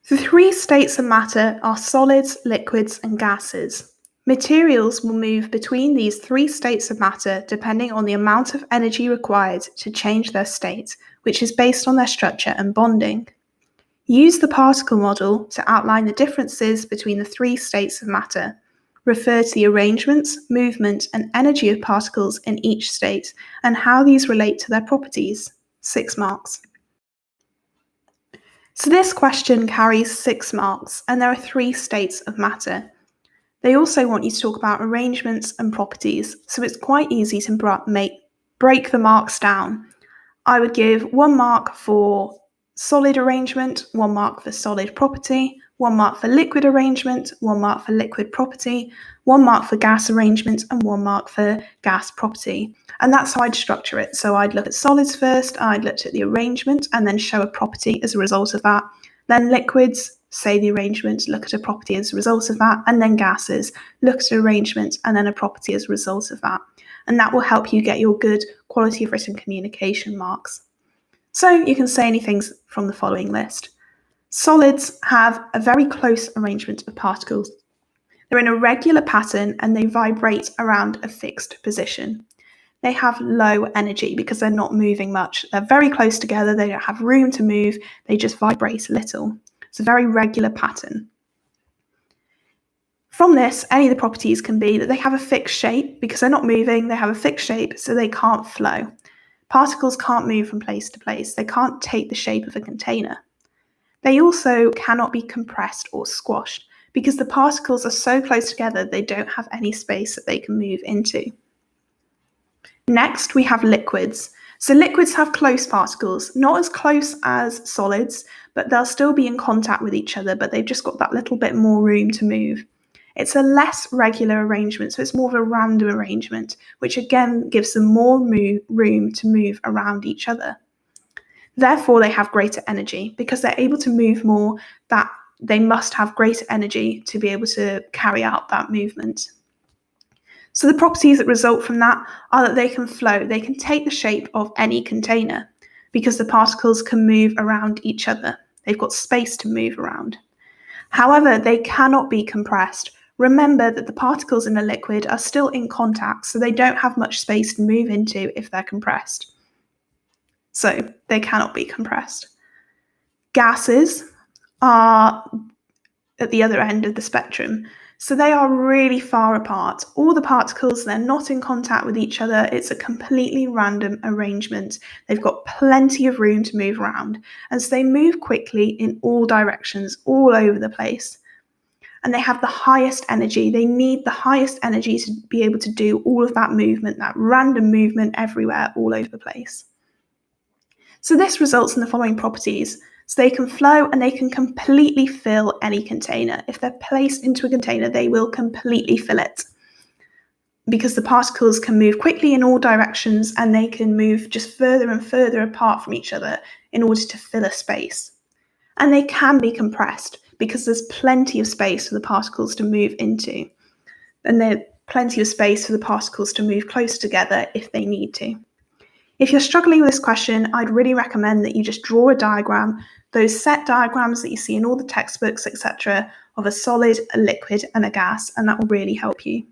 The three states of matter are solids, liquids, and gases. Materials will move between these three states of matter depending on the amount of energy required to change their state, which is based on their structure and bonding. Use the particle model to outline the differences between the three states of matter. Refer to the arrangements, movement, and energy of particles in each state and how these relate to their properties. 6 marks. So this question carries 6 marks, and there are 3 states of matter. They also want you to talk about arrangements and properties, so it's quite easy to break the marks down. I would give 1 mark for solid arrangement, 1 mark for solid property, 1 mark for liquid arrangement, 1 mark for liquid property, 1 mark for gas arrangement, and 1 mark for gas property. And that's how I'd structure it. So I'd look at solids first, I'd look at the arrangement, and then show a property as a result of that. Then liquids, say the arrangement, look at a property as a result of that, and then gases, look at arrangement, and then a property as a result of that. And that will help you get your good quality of written communication marks. So you can say anything from the following list. Solids have a very close arrangement of particles. They're in a regular pattern and they vibrate around a fixed position. They have low energy because they're not moving much. They're very close together, they don't have room to move, they just vibrate a little. It's a very regular pattern. From this, any of the properties can be that they have a fixed shape because they're not moving, they have a fixed shape, so they can't flow. Particles can't move from place to place, they can't take the shape of a container. They also cannot be compressed or squashed because the particles are so close together they don't have any space that they can move into. Next, we have liquids. So liquids have close particles, not as close as solids, but they'll still be in contact with each other, but they've just got that little bit more room to move. It's a less regular arrangement, so it's more of a random arrangement, which again gives them more room to move around each other. Therefore, they have greater energy because they're able to move more, that they must have greater energy to be able to carry out that movement. So the properties that result from that are that they can flow. They can take the shape of any container because the particles can move around each other. They've got space to move around. However, they cannot be compressed. Remember that the particles in a liquid are still in contact, so they don't have much space to move into if they're compressed. So they cannot be compressed. Gases are at the other end of the spectrum. So they are really far apart. All the particles, they're not in contact with each other. It's a completely random arrangement. They've got plenty of room to move around. And so they move quickly in all directions, all over the place. And they have the highest energy. They need the highest energy to be able to do all of that movement, that random movement everywhere, all over the place. So this results in the following properties. So they can flow and they can completely fill any container. If they're placed into a container, they will completely fill it because the particles can move quickly in all directions and they can move just further and further apart from each other in order to fill a space. And they can be compressed because there's plenty of space for the particles to move into. And there's plenty of space for the particles to move close together if they need to. If you're struggling with this question, I'd really recommend that you just draw a diagram, those set diagrams that you see in all the textbooks, etc., of a solid, a liquid, and a gas, and that will really help you.